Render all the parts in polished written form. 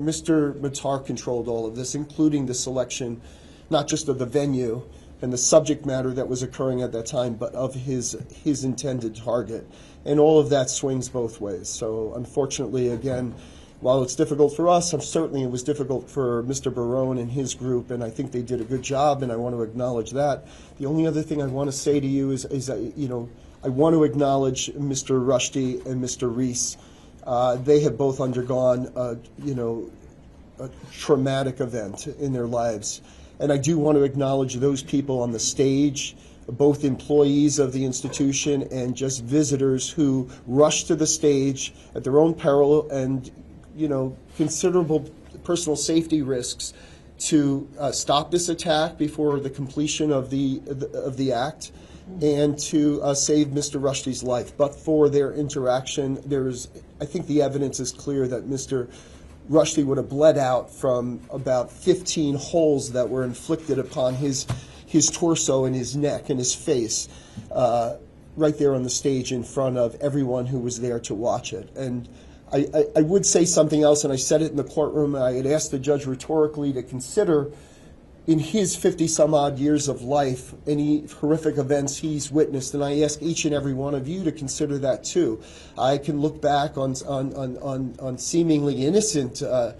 Mr. Matar controlled all of this, including the selection, not just of the venue and the subject matter that was occurring at that time, but of his intended target. And all of that swings both ways. So unfortunately, again, while it's difficult for us, certainly it was difficult for Mr. Barone and his group, and I think they did a good job, and I want to acknowledge that. The only other thing I want to say to you is I want to acknowledge Mr. Rushdie and Mr. Reese. They have both undergone, a traumatic event in their lives. And I do want to acknowledge those people on the stage, both employees of the institution and just visitors who rushed to the stage at their own peril and, considerable personal safety risks to stop this attack before the completion of the act and to save Mr. Rushdie's life. But for their interaction, I think the evidence is clear that Mr. Rushdie would have bled out from about 15 holes that were inflicted upon his torso and his neck and his face right there on the stage in front of everyone who was there to watch it. And I would say something else, and I said it in the courtroom. I had asked the judge rhetorically to consider, in his 50-some-odd years of life, any horrific events he's witnessed, and I ask each and every one of you to consider that too. I can look back on seemingly innocent. I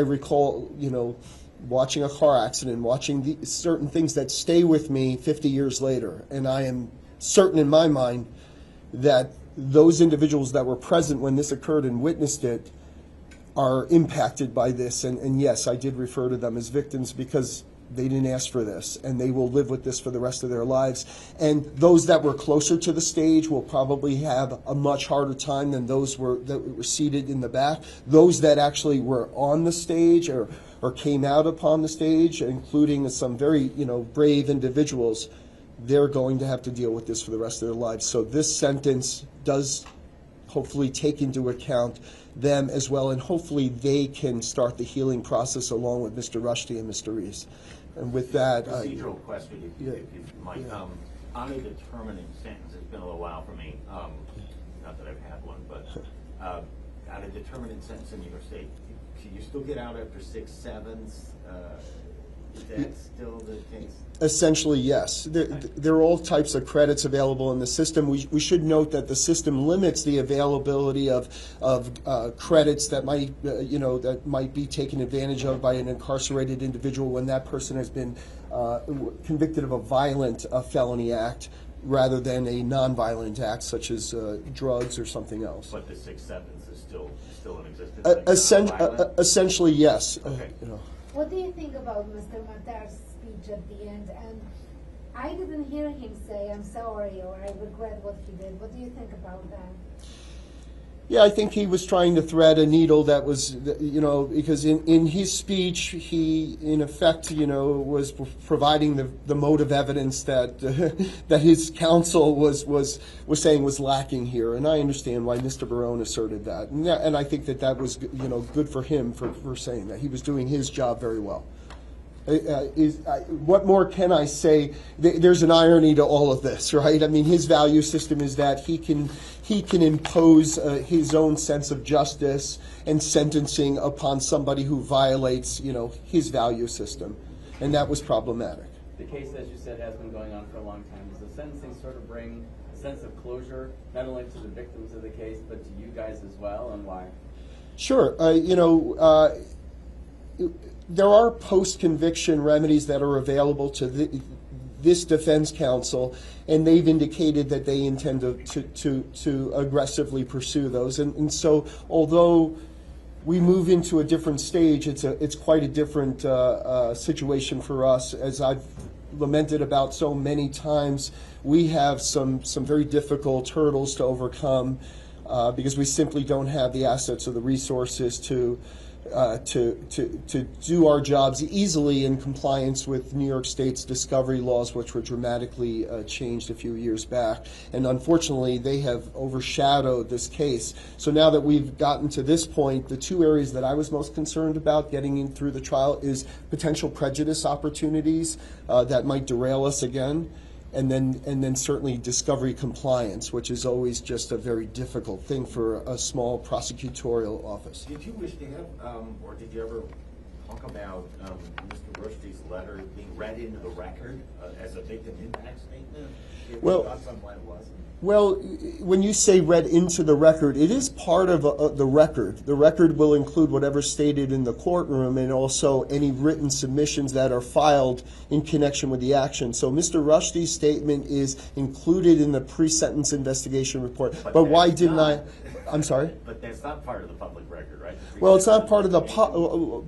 recall, watching a car accident, watching certain things that stay with me 50 years later, and I am certain in my mind that those individuals that were present when this occurred and witnessed it are impacted by this, and yes, I did refer to them as victims because they didn't ask for this, and they will live with this for the rest of their lives. And those that were closer to the stage will probably have a much harder time than those that were seated in the back. Those that actually were on the stage or came out upon the stage, including some very brave individuals, they're going to have to deal with this for the rest of their lives. So this sentence does hopefully take into account them as well, and hopefully they can start the healing process along with Mr. Rushdie and Mr. Reese. And with that, procedural question, if you might. On a determining sentence, it's been a little while for me. Not that I've had one, but on a determining sentence in New York State, can you still get out after 6 sevens? Is that still the case? Essentially, yes. There are all types of credits available in the system. We should note that the system limits the availability of credits that might be taken advantage of by an incarcerated individual when that person has been convicted of a violent felony act rather than a nonviolent act such as drugs or something else. But the 6 sevens is still in existence. Essentially, yes. Okay. What do you think about Mr. Matar's speech at the end? And I didn't hear him say, "I'm sorry," or "I regret what he did." What do you think about that? Yeah, I think he was trying to thread a needle that was, because in his speech, he, in effect, was providing the motive evidence that that his counsel was saying was lacking here. And I understand why Mr. Barone asserted that. And I think that was, good for him for saying that. He was doing his job very well. What more can I say? There's an irony to all of this, right? I mean, his value system is that he can impose his own sense of justice and sentencing upon somebody who violates, his value system, and that was problematic. The case, as you said, has been going on for a long time. Does the sentencing sort of bring a sense of closure, not only to the victims of the case, but to you guys as well, and why? Sure. There are post-conviction remedies that are available to this defense counsel, and they've indicated that they intend to aggressively pursue those. And so, although we move into a different stage, it's quite a different situation for us. As I've lamented about so many times, we have some very difficult hurdles to overcome because we simply don't have the assets or the resources to do our jobs easily in compliance with New York State's discovery laws, which were dramatically changed a few years back. And unfortunately, they have overshadowed this case. So now that we've gotten to this point, the two areas that I was most concerned about getting in through the trial is potential prejudice opportunities that might derail us again, and then certainly discovery compliance, which is always just a very difficult thing for a small prosecutorial office. Did you wish to have, or did you ever talk about Mr. Rushdie's letter being read into the record as a victim impact statement? Well, Thoughts on why it wasn't? Well, when you say read into the record, it is part of the record. The record will include whatever's stated in the courtroom and also any written submissions that are filed in connection with the action. So Mr. Rushdie's statement is included in the pre-sentence investigation report. But why didn't I? I'm sorry? But that's not part of the public record, right? Well, it's not part of the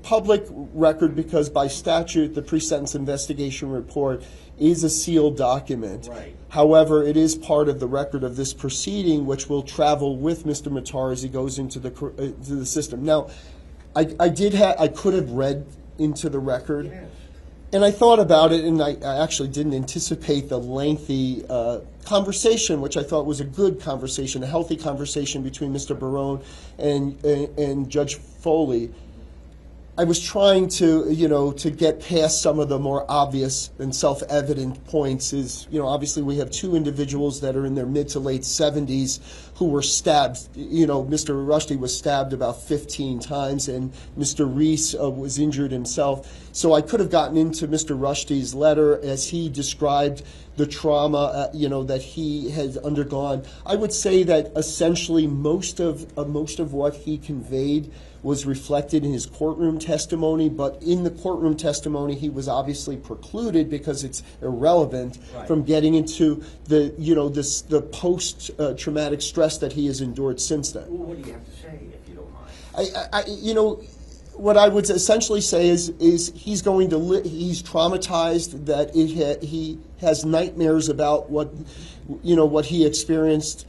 public record because by statute, the pre-sentence investigation report is a sealed document. Right. However, it is part of the record of this proceeding, which will travel with Mr. Matar as he goes into the system. Now, I could have read into the record, Yes. and I thought about it, and I actually didn't anticipate the lengthy conversation, which I thought was a good conversation, a healthy conversation between Mr. Barone and Judge Foley. I was trying to get past some of the more obvious and self-evident points. Obviously we have two individuals that are in their mid to late 70s who were stabbed. Mr. Rushdie was stabbed about 15 times, and Mr. Reese was injured himself. So I could have gotten into Mr. Rushdie's letter as he described the trauma, that he had undergone. I would say that essentially most of what he conveyed was reflected in his courtroom testimony, but in the courtroom testimony he was obviously precluded because it's irrelevant from getting into the post-traumatic stress that he has endured since then. Well, what do you have to say, if you don't mind? What I would essentially say is he's going to he's traumatized, that he has nightmares about what he experienced.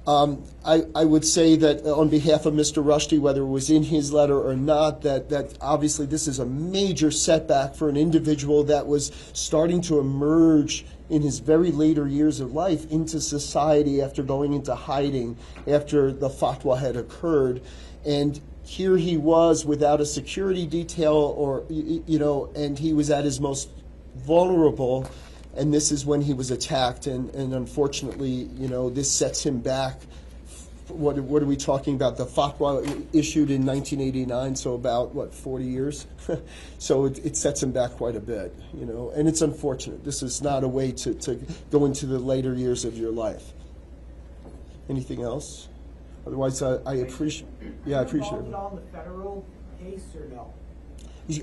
I would say that on behalf of Mr. Rushdie, whether it was in his letter or not, that obviously this is a major setback for an individual that was starting to emerge in his very later years of life into society after going into hiding after the fatwa had occurred. And here he was without a security detail, and he was at his most vulnerable. And this is when he was attacked, and unfortunately, this sets him back. What are we talking about? The fatwa issued in 1989, so about, 40 years? So it sets him back quite a bit, and it's unfortunate. This is not a way to go into the later years of your life. Anything else? Otherwise, I appreciate. Yeah, I appreciate it. Are you involved at all in the federal case or no?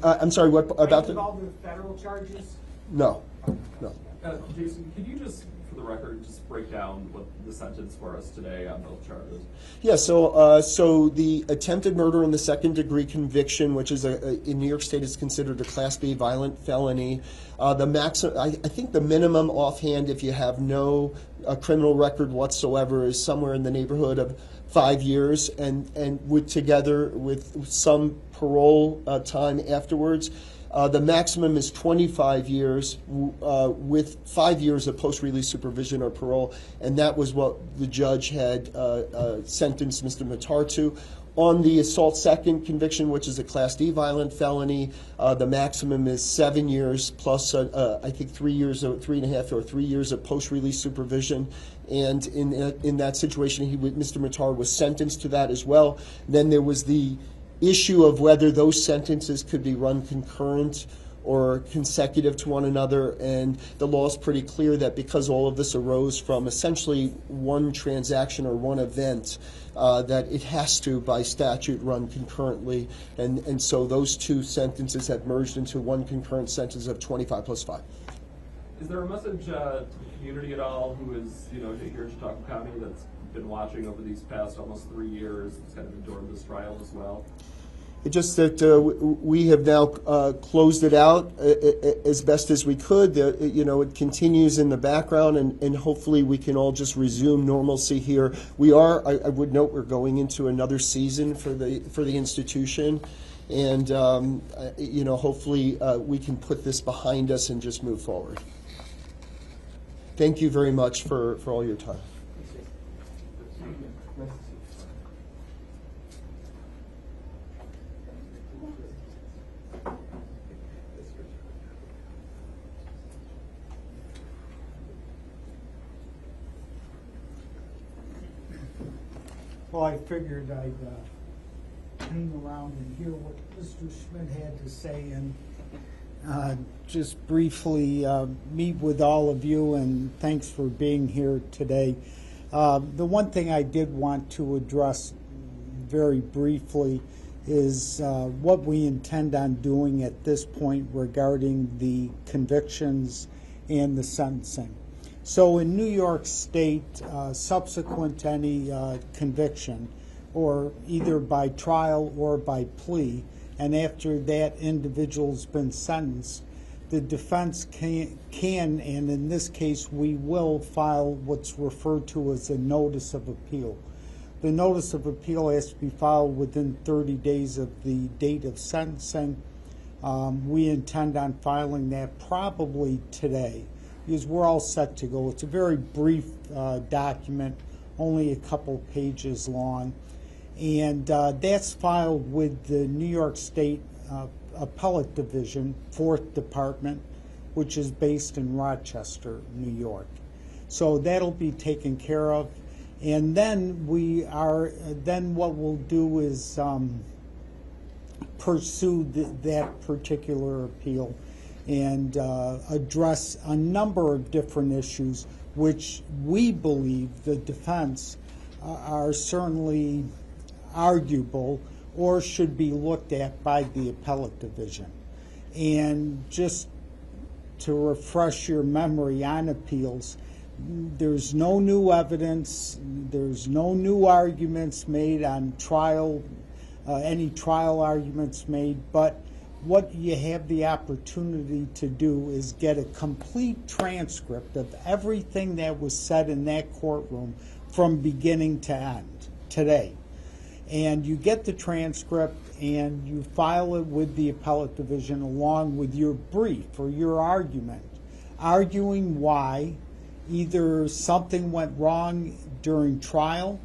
I'm sorry. What Are about you involved in the federal charges? No. Jason, could you just, for the record, just break down what the sentence for us today on both charges? Yeah, so the attempted murder in the second-degree conviction, which is in New York State is considered a Class B violent felony. I think the minimum offhand, if you have no criminal record whatsoever, is somewhere in the neighborhood of 5 years, and together with some parole time afterwards. The maximum is 25 years with 5 years of post-release supervision or parole, and that was what the judge had sentenced Mr. Matar to. On the assault second conviction, which is a Class D violent felony, the maximum is 7 years plus, I think, 3.5 or 3 years of post-release supervision. And in that situation, Mr. Matar was sentenced to that as well. Then there was the issue of whether those sentences could be run concurrent or consecutive to one another, and the law is pretty clear that because all of this arose from essentially one transaction or one event, that it has to, by statute, run concurrently, and so those two sentences have merged into one concurrent sentence of 25 plus 5. Is there a message to the community at all who is, here in Chautauqua County that's been watching over these past almost 3 years, that's kind of endured this trial as well? It's just that we have now closed it out as best as we could. It continues in the background, and hopefully we can all just resume normalcy here. We are, I would note, we're going into another season for the institution, and hopefully we can put this behind us and just move forward. Thank you very much for all your time. Well, I figured I'd hang around and hear what Mr. Schmidt had to say and just briefly meet with all of you, and thanks for being here today. The one thing I did want to address very briefly is what we intend on doing at this point regarding the convictions and the sentencing. So in New York State, subsequent to any conviction, or either by trial or by plea, and after that individual's been sentenced, the defense can, and in this case we will, file what's referred to as a notice of appeal. The notice of appeal has to be filed within 30 days of the date of sentencing. We intend on filing that probably today, because we're all set to go. It's a very brief document, only a couple pages long, and that's filed with the New York State Appellate Division, 4th Department, which is based in Rochester, New York. So that'll be taken care of, and then what we'll do is pursue that particular appeal and address a number of different issues which we believe the defense are certainly arguable or should be looked at by the appellate division. And just to refresh your memory on appeals, there's no new evidence, there's no new arguments made on trial, any trial arguments made, but what you have the opportunity to do is get a complete transcript of everything that was said in that courtroom from beginning to end today. And you get the transcript and you file it with the appellate division along with your brief or your argument, arguing why either something went wrong during trial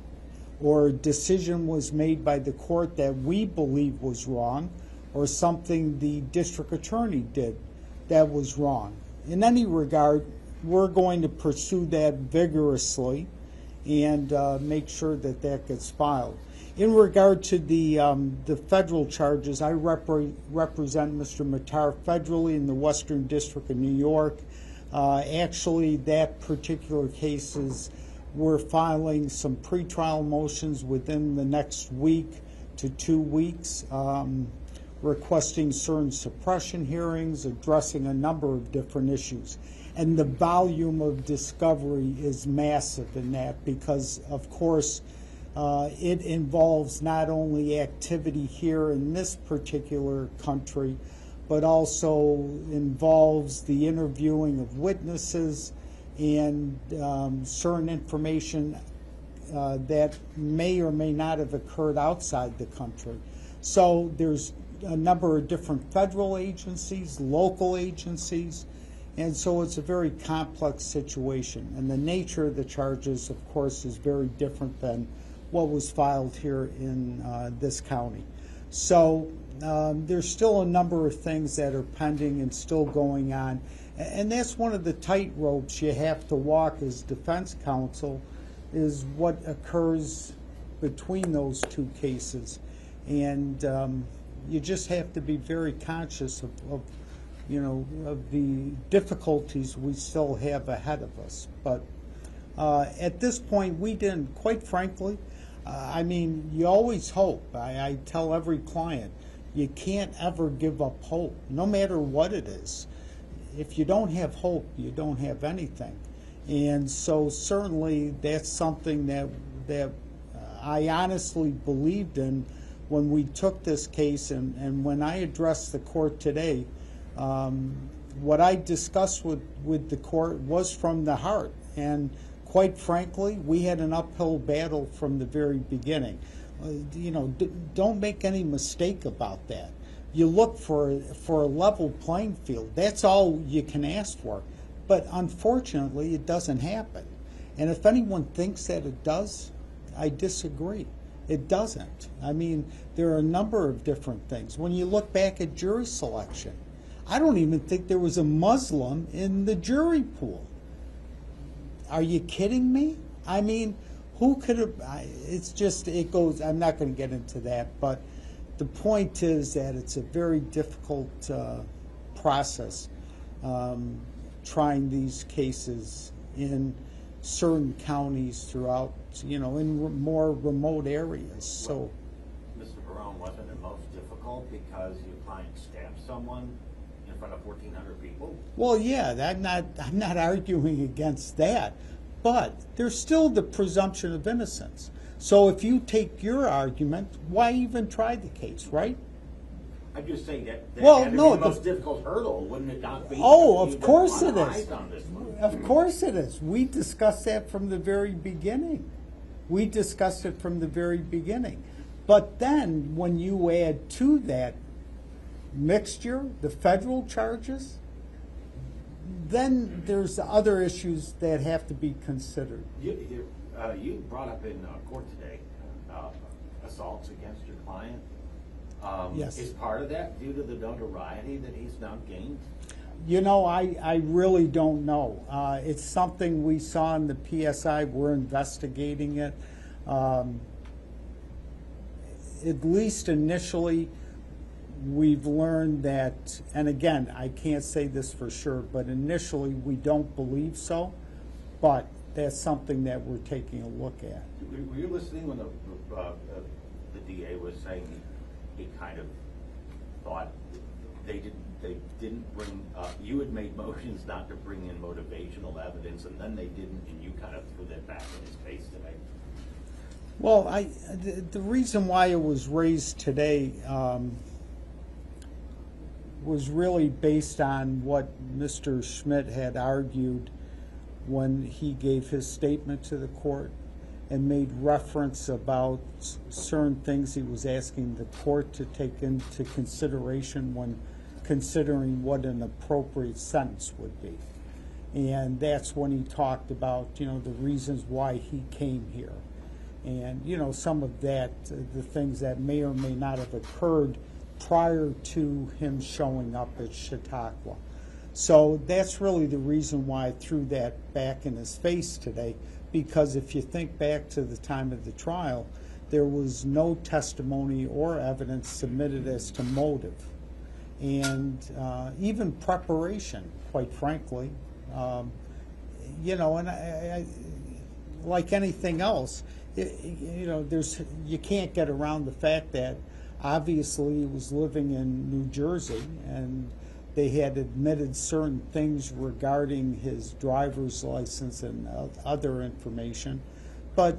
or a decision was made by the court that we believe was wrong, or something the district attorney did that was wrong. In any regard, we're going to pursue that vigorously and make sure that that gets filed. In regard to the federal charges, I represent Mr. Matar federally in the Western District of New York. Actually, that particular case is, we're filing some pretrial motions within the next week to 2 weeks, requesting certain suppression hearings, addressing a number of different issues. And the volume of discovery is massive in that because, of course, it involves not only activity here in this particular country, but also involves the interviewing of witnesses and certain information that may or may not have occurred outside the country. So there's a number of different federal agencies, local agencies, and so it's a very complex situation. And the nature of the charges, of course, is very different than what was filed here in this county. So there's still a number of things that are pending and still going on. And that's one of the tight ropes you have to walk as defense counsel, is what occurs between those two cases. And you just have to be very conscious of the difficulties we still have ahead of us. But at this point, we didn't, quite frankly, I mean, you always hope. I tell every client, you can't ever give up hope, no matter what it is. If you don't have hope, you don't have anything. And so certainly that's something that I honestly believed in when we took this case, and when I addressed the court today, what I discussed with the court was from the heart. And quite frankly, we had an uphill battle from the very beginning. Don't make any mistake about that. You look for a level playing field. That's all you can ask for. But unfortunately, it doesn't happen. And if anyone thinks that it does, I disagree. It doesn't. I mean, there are a number of different things. When you look back at jury selection, I don't even think there was a Muslim in the jury pool. Are you kidding me? I mean, who could have, it's just, it goes, I'm not going to get into that, but the point is that it's a very difficult process trying these cases in certain counties throughout, in more remote areas. So, Mr. Barone, wasn't it most difficult because your client stabbed someone in front of 1,400 people? well, yeah, I'm not arguing against that, but there's still the presumption of innocence. So if you take your argument, why even try the case, right? I'm just saying that Well, had to no, be the the- most difficult hurdle, wouldn't it not be? Oh, You of course would it want is. eyes on this one. Of course it is. We discussed that from the very beginning. We discussed it from the very beginning. But then when you add to that mixture the federal charges, then there's other issues that have to be considered. You brought up in court today assaults against your client. Yes. Is part of that due to the notoriety that he's now gained? I really don't know. It's something we saw in the PSI. We're investigating it. At least initially, we've learned that, and again, I can't say this for sure, but initially we don't believe so, but that's something that we're taking a look at. Were you listening when the DA was saying he kind of thought they didn't bring, you had made motions not to bring in motivational evidence, and then they didn't, and you kind of threw that back in his face today? Well, the reason why it was raised today was really based on what Mr. Schmidt had argued when he gave his statement to the court and made reference about certain things he was asking the court to take into consideration when considering what an appropriate sentence would be. And that's when he talked about, the reasons why he came here. And, some of that, the things that may or may not have occurred prior to him showing up at Chautauqua. So that's really the reason why I threw that back in his face today, because if you think back to the time of the trial, there was no testimony or evidence submitted as to motive. And even preparation, quite frankly. And I, like anything else, you can't get around the fact that obviously he was living in New Jersey and they had admitted certain things regarding his driver's license and other information. But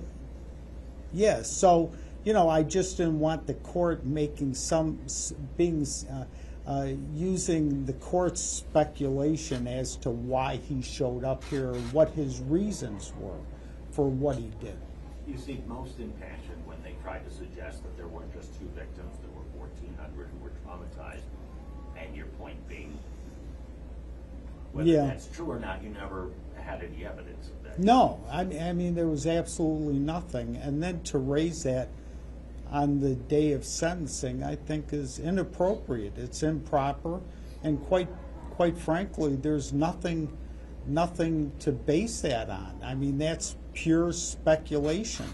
yes, so I just didn't want the court making using the court's speculation as to why he showed up here or what his reasons were for what he did. You seemed most impassioned when they tried to suggest that there weren't just two victims, there were 1,400 who were traumatized, and your point being, whether that's true or not, you never had any evidence of that. No, I mean there was absolutely nothing, and then to raise that on the day of sentencing, I think is inappropriate. It's improper, and quite frankly, there's nothing to base that on. I mean, that's pure speculation.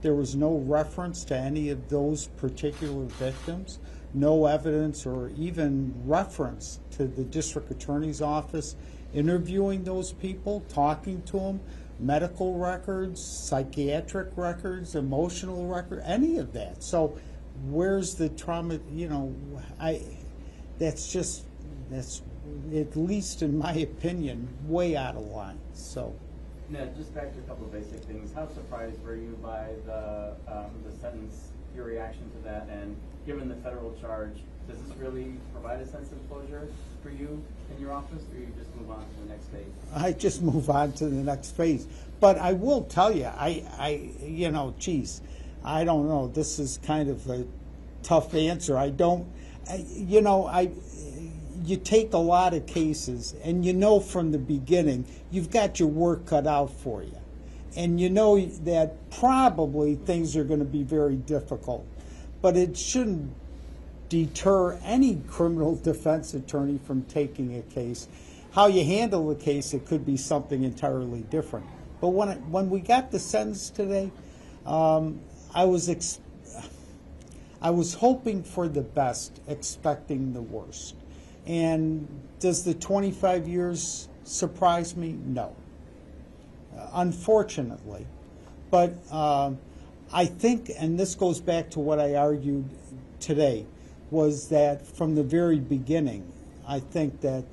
There was no reference to any of those particular victims, no evidence or even reference to the district attorney's office interviewing those people, talking to them, medical records, psychiatric records, emotional record, any of that. So where's the trauma, that's at least in my opinion, way out of line. So. Now, just back to a couple of basic things. How surprised were you by the sentence, your reaction to that, and given the federal charge, does this really provide a sense of closure for you in your office, or you just move on to the next phase? I just move on to the next phase. But I will tell you, I don't know. This is kind of a tough answer. You take a lot of cases, and from the beginning, you've got your work cut out for you. And that probably things are going to be very difficult. But it shouldn't deter any criminal defense attorney from taking a case. How you handle the case, it could be something entirely different. But when we got the sentence today, I was hoping for the best, expecting the worst. And does the 25 years surprise me? No. Unfortunately. But I think, and this goes back to what I argued today, was that from the very beginning, I think that,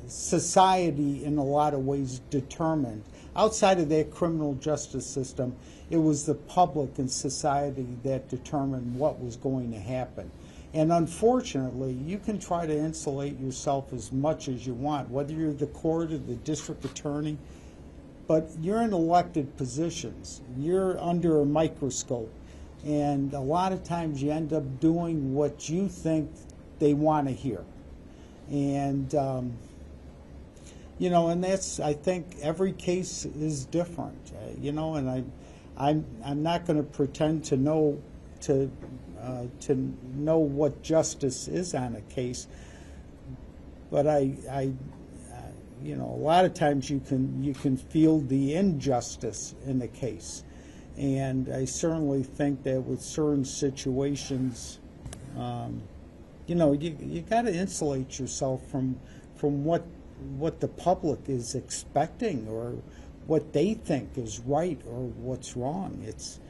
society in a lot of ways determined. Outside of that criminal justice system, it was the public and society that determined what was going to happen. And unfortunately, you can try to insulate yourself as much as you want, whether you're the court or the district attorney, but you're in elected positions. You're under a microscope. And a lot of times you end up doing what you think they want to hear. And, and that's, I think every case is different, and I'm not going to pretend to know what justice is on a case, but a lot of times you can feel the injustice in the case, and I certainly think that with certain situations, you got to insulate yourself from what the public is expecting or what they think is right or what's wrong. It's,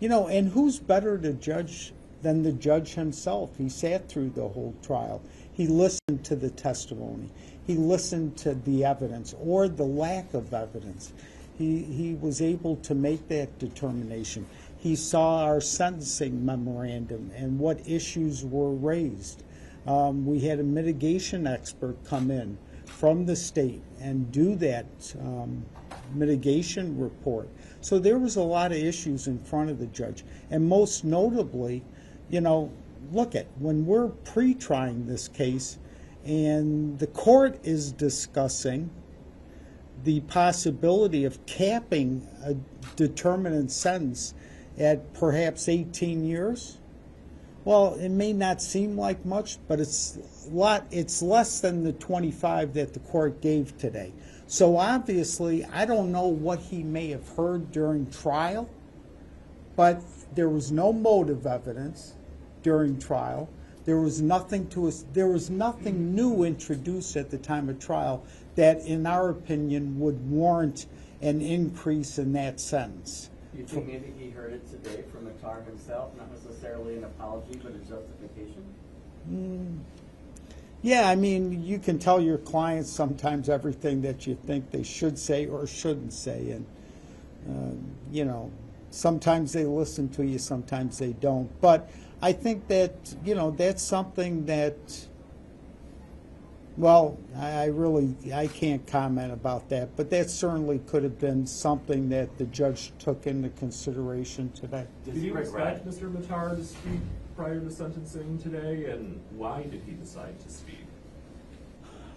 and who's better to judge than the judge himself? He sat through the whole trial. He listened to the testimony. He listened to the evidence or the lack of evidence. He was able to make that determination. He saw our sentencing memorandum and what issues were raised. We had a mitigation expert come in from the state and do that mitigation report. So there was a lot of issues in front of the judge. And most notably, when we're pre-trying this case and the court is discussing the possibility of capping a determinate sentence at perhaps 18 years, well, it may not seem like much, but it's less than the 25 that the court gave today. So obviously, I don't know what he may have heard during trial, but there was no motive evidence during trial. There was nothing new introduced at the time of trial that, in our opinion, would warrant an increase in that sentence. Do you think maybe he heard it today from Matar himself, not necessarily an apology, but a justification? Yeah, I mean, you can tell your clients sometimes everything that you think they should say or shouldn't say, and sometimes they listen to you, sometimes they don't. But I think that that's something that, well, I can't comment about that, but that certainly could have been something that the judge took into consideration today. Did you expect Mr. Matar to speak prior to sentencing today, and why did he decide to speak?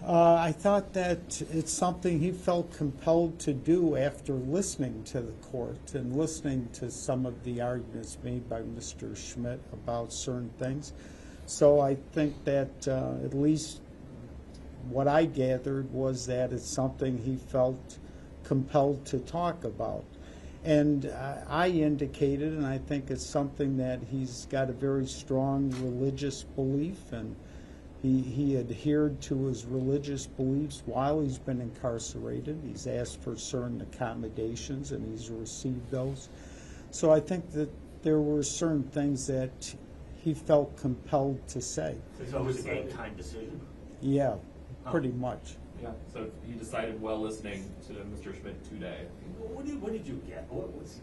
I thought that it's something he felt compelled to do after listening to the court and listening to some of the arguments made by Mr. Schmidt about certain things. So I think that at least what I gathered was that it's something he felt compelled to talk about. And I indicated, and I think it's something that he's got a very strong religious belief, and he adhered to his religious beliefs while he's been incarcerated. He's asked for certain accommodations, and he's received those. So I think that there were certain things that he felt compelled to say. So it was a game time decision? Yeah, pretty much. Yeah, so he decided while listening to Mr. Schmidt today. What did you get? What was,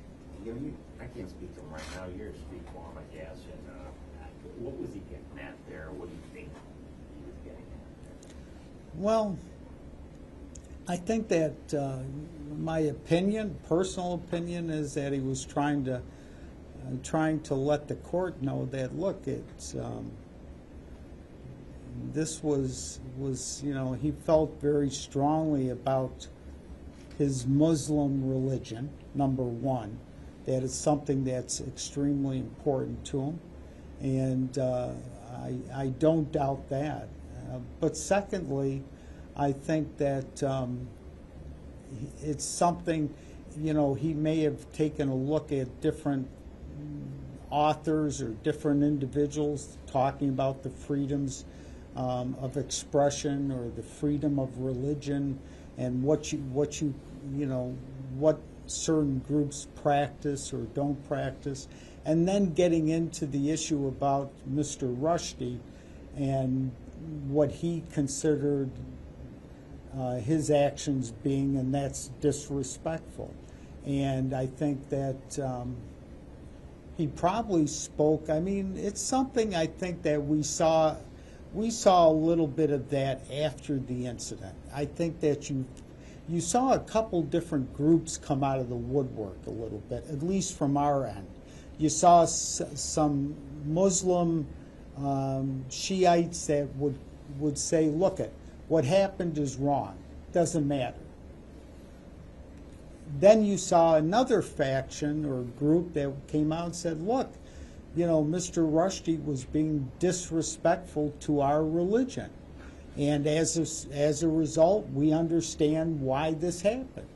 I can't speak to him right now. You're to speak for him, I guess. And what was he getting at there? What do you think he was getting at there? Well, I think that my opinion, personal opinion, is that he was trying to let the court know that, look, it's this was he felt very strongly about his Muslim religion, number one, that it's something that's extremely important to him, and I don't doubt that. But secondly, I think that it's something, you know, he may have taken a look at different authors or different individuals talking about the freedoms of expression or the freedom of religion and what certain groups practice or don't practice, and then getting into the issue about Mr. Rushdie and what he considered his actions being, and that's disrespectful. And I think that he probably spoke, I mean, it's something I think that we saw a little bit of that after the incident. I think that you saw a couple different groups come out of the woodwork a little bit, at least from our end. You saw some Muslim Shiites that would say, look, what happened is wrong, doesn't matter. Then you saw another faction or group that came out and said, look, you know, Mr. Rushdie was being disrespectful to our religion. And as a result, we understand why this happened.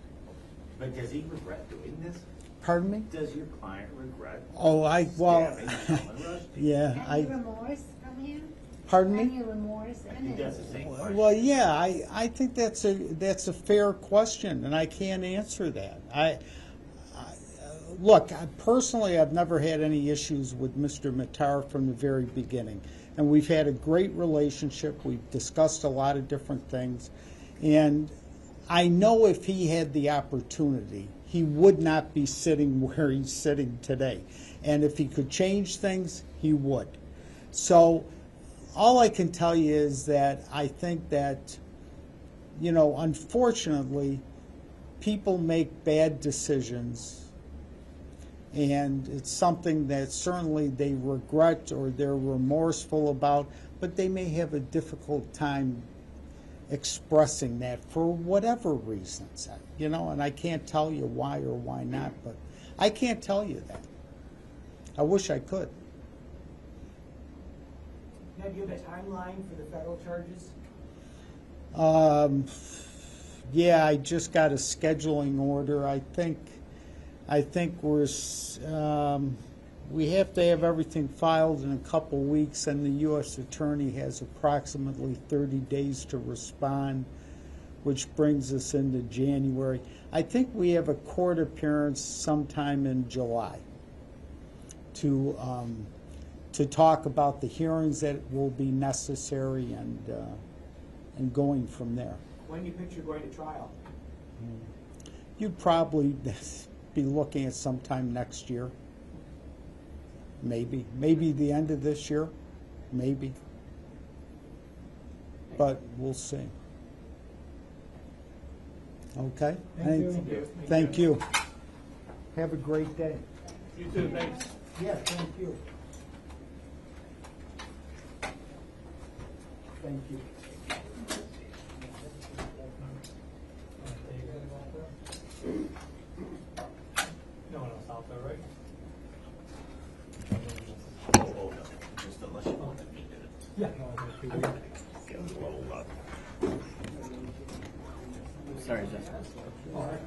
But does he regret doing this? Pardon me? Does your client regret? Oh, stabbing Salman Rushdie? yeah, Any remorse from him? Pardon me? Any remorse? I think that's the same question. Well, yeah, I think that's a fair question, and I can't answer that. Look, personally, I've never had any issues with Mr. Matar from the very beginning, and we've had a great relationship. We've discussed a lot of different things, and I know if he had the opportunity, he would not be sitting where he's sitting today, and if he could change things, he would. So all I can tell you is that I think that, you know, unfortunately, people make bad decisions, and it's something that certainly they regret or they're remorseful about, but they may have a difficult time expressing that for whatever reasons, you know, and I can't tell you why or why not, but I can't tell you that. I wish I could. Now, do you have a timeline for the federal charges? Yeah, I just got a scheduling order. I think we have to have everything filed in a couple weeks, and the U.S. Attorney has approximately 30 days to respond, which brings us into January. I think we have a court appearance sometime in July to talk about the hearings that will be necessary and going from there. When do you picture going to trial? You'd probably be looking at sometime next year. Maybe the end of this year, maybe. But we'll see. Okay? Thank you. Have a great day. You too, thanks. Yeah, thank you. Thank you. No one else out there, right? Oh, no. Just unless you want me to. Yeah. No, Get a little Sorry, Jeff. all right.